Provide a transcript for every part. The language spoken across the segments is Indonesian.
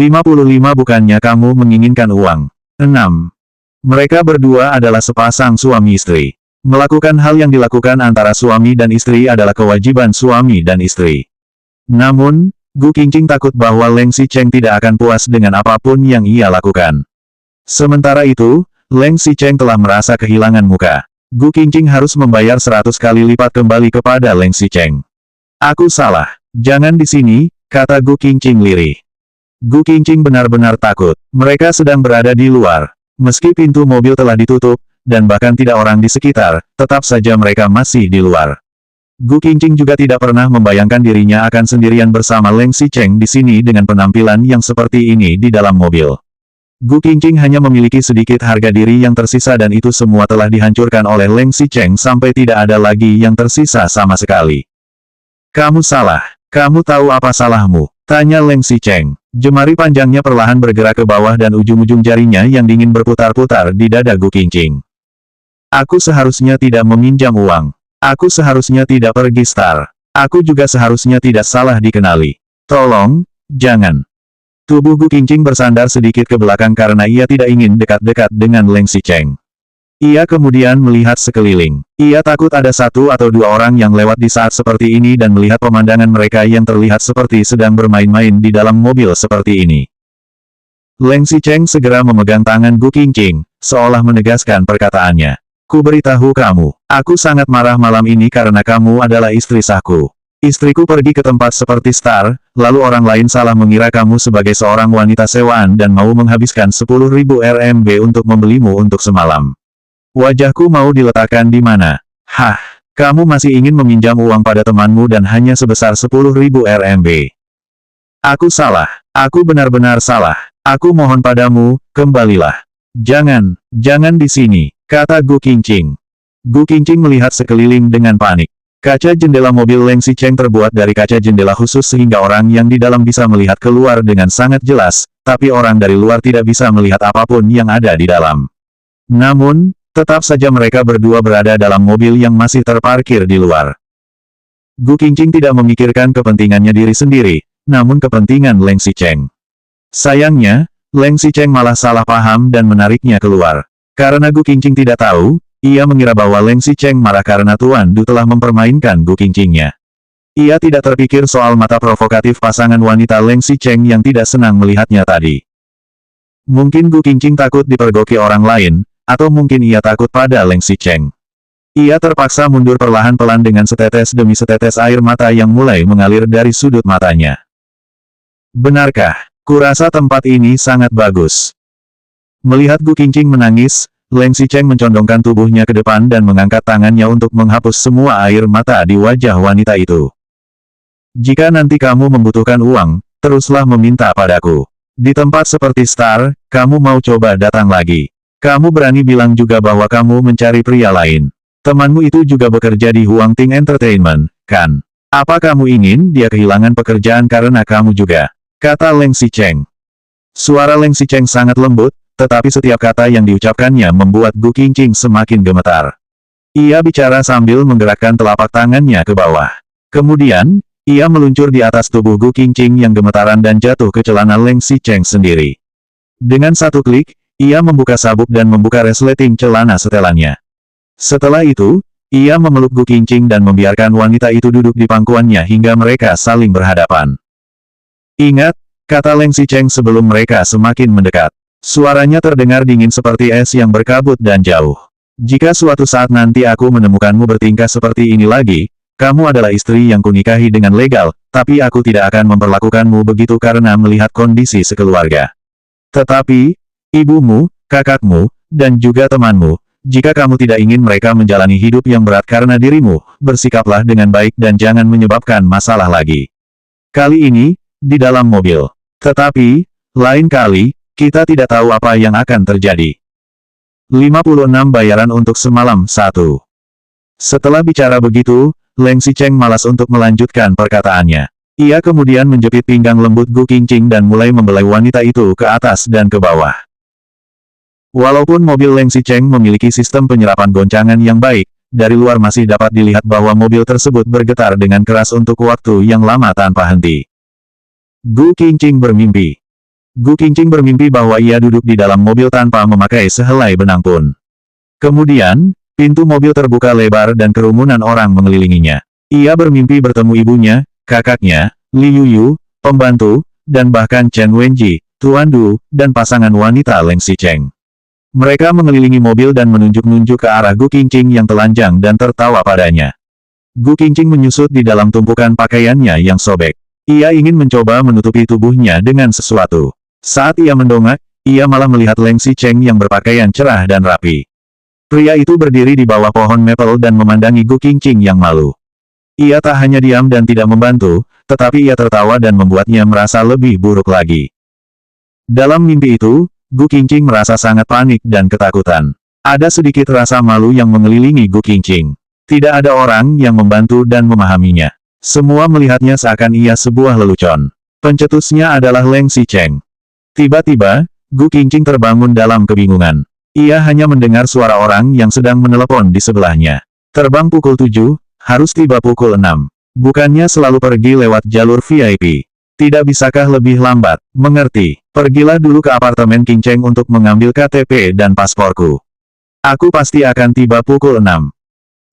55 bukannya kamu menginginkan uang. 6. Mereka berdua adalah sepasang suami istri. Melakukan hal yang dilakukan antara suami dan istri adalah kewajiban suami dan istri. Namun, Gu Qingqing takut bahwa Leng Xicheng tidak akan puas dengan apapun yang ia lakukan. Sementara itu, Leng Xicheng telah merasa kehilangan muka. Gu Qingqing harus membayar 100 kali lipat kembali kepada Leng Xicheng. Aku salah. Jangan di sini, kata Gu Qingqing lirih. Gu Qingqing benar-benar takut. Mereka sedang berada di luar. Meski pintu mobil telah ditutup, dan bahkan tidak orang di sekitar, tetap saja mereka masih di luar. Gu Qingqing juga tidak pernah membayangkan dirinya akan sendirian bersama Leng Xicheng di sini dengan penampilan yang seperti ini di dalam mobil. Gu Qingqing hanya memiliki sedikit harga diri yang tersisa dan itu semua telah dihancurkan oleh Leng Xicheng sampai tidak ada lagi yang tersisa sama sekali. Kamu salah. Kamu tahu apa salahmu? Tanya Leng Xicheng. Jemari panjangnya perlahan bergerak ke bawah dan ujung-ujung jarinya yang dingin berputar-putar di dada Gu Qingqing. Aku seharusnya tidak meminjam uang. Aku seharusnya tidak pergi Star. Aku juga seharusnya tidak salah dikenali. Tolong, jangan. Tubuh Gu Qingqing bersandar sedikit ke belakang karena ia tidak ingin dekat-dekat dengan Leng Xicheng. Ia kemudian melihat sekeliling. Ia takut ada satu atau dua orang yang lewat di saat seperti ini dan melihat pemandangan mereka yang terlihat seperti sedang bermain-main di dalam mobil seperti ini. Leng Xicheng segera memegang tangan Gu Qingqing, seolah menegaskan perkataannya. Ku beritahu kamu, aku sangat marah malam ini karena kamu adalah istri sahku. Istriku pergi ke tempat seperti Star, lalu orang lain salah mengira kamu sebagai seorang wanita sewaan dan mau menghabiskan 10.000 RMB untuk membelimu untuk semalam. Wajahku mau diletakkan di mana? Hah, kamu masih ingin meminjam uang pada temanmu dan hanya sebesar 10.000 RMB. Aku salah. Aku benar-benar salah. Aku mohon padamu, kembalilah. Jangan di sini, kata Gu Qingqing. Gu Qingqing melihat sekeliling dengan panik. Kaca jendela mobil Leng Xicheng terbuat dari kaca jendela khusus sehingga orang yang di dalam bisa melihat keluar dengan sangat jelas, tapi orang dari luar tidak bisa melihat apapun yang ada di dalam. Namun, tetap saja mereka berdua berada dalam mobil yang masih terparkir di luar. Gu Qingqing tidak memikirkan kepentingannya diri sendiri, namun kepentingan Leng Xicheng. Sayangnya, Leng Xicheng malah salah paham dan menariknya keluar. Karena Gu Qingqing tidak tahu, ia mengira bahwa Leng Xicheng marah karena Tuan Du telah mempermainkan Gu Qingqingnya. Ia tidak terpikir soal mata provokatif pasangan wanita Leng Xicheng yang tidak senang melihatnya tadi. Mungkin Gu Qingqing takut dipergoki orang lain, atau mungkin ia takut pada Leng Xicheng. Ia terpaksa mundur perlahan-pelan dengan setetes demi setetes air mata yang mulai mengalir dari sudut matanya. Benarkah? Kurasa tempat ini sangat bagus. Melihat Gu Qingqing menangis, Leng Xicheng mencondongkan tubuhnya ke depan dan mengangkat tangannya untuk menghapus semua air mata di wajah wanita itu. Jika nanti kamu membutuhkan uang, teruslah meminta padaku. Di tempat seperti Star, kamu mau coba datang lagi. Kamu berani bilang juga bahwa kamu mencari pria lain. Temanmu itu juga bekerja di Huangting Entertainment, kan? Apa kamu ingin dia kehilangan pekerjaan karena kamu juga? Kata Leng Xicheng. Suara Leng Xicheng sangat lembut, tetapi setiap kata yang diucapkannya membuat Gu Qingqing semakin gemetar. Ia bicara sambil menggerakkan telapak tangannya ke bawah. Kemudian, ia meluncur di atas tubuh Gu Qingqing yang gemetaran dan jatuh ke celana Leng Xicheng sendiri. Dengan satu klik, ia membuka sabuk dan membuka resleting celana setelannya. Setelah itu, ia memeluk Gu Qingqing dan membiarkan wanita itu duduk di pangkuannya hingga mereka saling berhadapan. Ingat, kata Leng Xicheng sebelum mereka semakin mendekat. Suaranya terdengar dingin seperti es yang berkabut dan jauh. Jika suatu saat nanti aku menemukanmu bertingkah seperti ini lagi, kamu adalah istri yang kunikahi dengan legal, tapi aku tidak akan memperlakukanmu begitu karena melihat kondisi sekeluarga. Tetapi, ibumu, kakakmu, dan juga temanmu, jika kamu tidak ingin mereka menjalani hidup yang berat karena dirimu, bersikaplah dengan baik dan jangan menyebabkan masalah lagi. Kali ini, di dalam mobil. Tetapi, lain kali, kita tidak tahu apa yang akan terjadi. 56 bayaran untuk semalam 1. Setelah bicara begitu, Leng Xicheng malas untuk melanjutkan perkataannya. Ia kemudian menjepit pinggang lembut Gu Qingqing dan mulai membelai wanita itu ke atas dan ke bawah. Walaupun mobil Leng Xicheng memiliki sistem penyerapan goncangan yang baik, dari luar masih dapat dilihat bahwa mobil tersebut bergetar dengan keras untuk waktu yang lama tanpa henti. Gu Qingqing bermimpi. Gu Qingqing bermimpi bahwa ia duduk di dalam mobil tanpa memakai sehelai benang pun. Kemudian, pintu mobil terbuka lebar dan kerumunan orang mengelilinginya. Ia bermimpi bertemu ibunya, kakaknya, Li Yuyu, pembantu, dan bahkan Chen Wenji, Tuan Du, dan pasangan wanita Leng Xicheng. Mereka mengelilingi mobil dan menunjuk-nunjuk ke arah Gu Qingqing yang telanjang dan tertawa padanya. Gu Qingqing menyusut di dalam tumpukan pakaiannya yang sobek. Ia ingin mencoba menutupi tubuhnya dengan sesuatu. Saat ia mendongak, ia malah melihat Leng Xicheng yang berpakaian cerah dan rapi. Pria itu berdiri di bawah pohon maple dan memandangi Gu Qingqing yang malu. Ia tak hanya diam dan tidak membantu, tetapi ia tertawa dan membuatnya merasa lebih buruk lagi. Dalam mimpi itu, Gu Qingqing merasa sangat panik dan ketakutan. Ada sedikit rasa malu yang mengelilingi Gu Qingqing. Tidak ada orang yang membantu dan memahaminya. Semua melihatnya seakan ia sebuah lelucon. Pencetusnya adalah Leng Xicheng. Tiba-tiba, Gu Qingqing terbangun dalam kebingungan. Ia hanya mendengar suara orang yang sedang menelepon di sebelahnya. Terbang pukul 7, harus tiba pukul 6. Bukannya selalu pergi lewat jalur VIP. Tidak bisakah lebih lambat? Mengerti. Pergilah dulu ke apartemen Qingcheng untuk mengambil KTP dan pasporku. Aku pasti akan tiba pukul 6.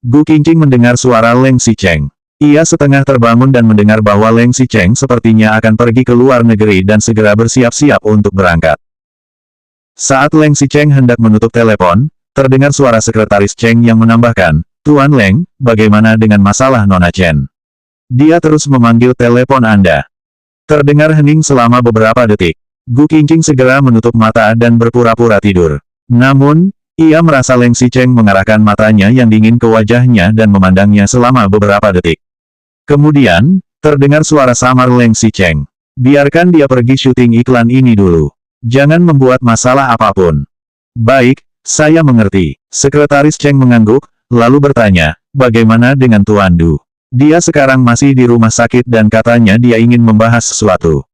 Gu Qingqing mendengar suara Leng Xicheng. Ia setengah terbangun dan mendengar bahwa Leng Xicheng sepertinya akan pergi ke luar negeri dan segera bersiap-siap untuk berangkat. Saat Leng Xicheng hendak menutup telepon, terdengar suara sekretaris Cheng yang menambahkan, "Tuan Leng, bagaimana dengan masalah Nona Chen? Dia terus memanggil telepon Anda." Terdengar hening selama beberapa detik. Gu Qingqing segera menutup mata dan berpura-pura tidur. Namun, ia merasa Leng Xicheng mengarahkan matanya yang dingin ke wajahnya dan memandangnya selama beberapa detik. Kemudian, terdengar suara samar Leng Xicheng. "Biarkan dia pergi syuting iklan ini dulu. Jangan membuat masalah apapun." "Baik, saya mengerti." Sekretaris Cheng mengangguk, lalu bertanya, "Bagaimana dengan Tuan Du? Dia sekarang masih di rumah sakit dan katanya dia ingin membahas sesuatu."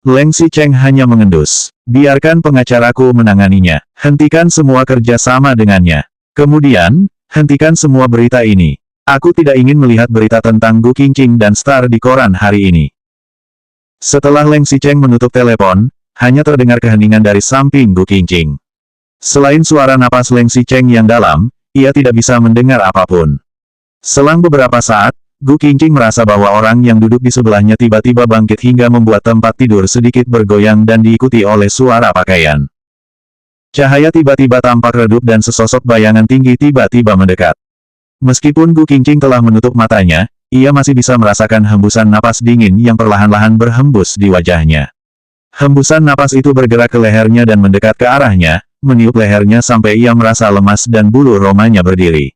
Leng Xicheng hanya mengendus. "Biarkan pengacaraku menanganinya. Hentikan semua kerja sama dengannya. Kemudian, hentikan semua berita ini. Aku tidak ingin melihat berita tentang Gu Qingqing dan Star di koran hari ini." Setelah Leng Xicheng menutup telepon, hanya terdengar keheningan dari samping Gu Qingqing. Selain suara napas Leng Xicheng yang dalam, ia tidak bisa mendengar apapun. Selang beberapa saat, Gu Qingqing merasa bahwa orang yang duduk di sebelahnya tiba-tiba bangkit hingga membuat tempat tidur sedikit bergoyang dan diikuti oleh suara pakaian. Cahaya tiba-tiba tampak redup dan sesosok bayangan tinggi tiba-tiba mendekat. Meskipun Gu Qingqing telah menutup matanya, ia masih bisa merasakan hembusan napas dingin yang perlahan-lahan berhembus di wajahnya. Hembusan napas itu bergerak ke lehernya dan mendekat ke arahnya, meniup lehernya sampai ia merasa lemas dan bulu romanya berdiri.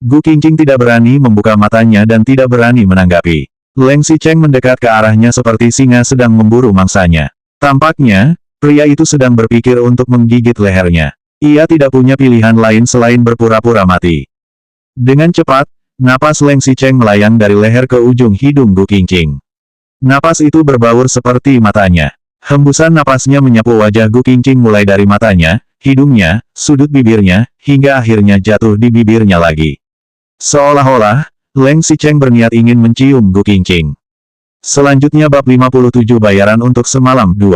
Gu Qingqing tidak berani membuka matanya dan tidak berani menanggapi. Leng Xicheng mendekat ke arahnya seperti singa sedang memburu mangsanya. Tampaknya, pria itu sedang berpikir untuk menggigit lehernya. Ia tidak punya pilihan lain selain berpura-pura mati. Dengan cepat, napas Leng Xicheng melayang dari leher ke ujung hidung Gu Qingqing. Napas itu berbaur seperti matanya. Hembusan napasnya menyapu wajah Gu Qingqing mulai dari matanya, hidungnya, sudut bibirnya, hingga akhirnya jatuh di bibirnya lagi. Seolah-olah, Leng Xicheng berniat ingin mencium Gu Qingqing. Selanjutnya bab 57 bayaran untuk semalam 2.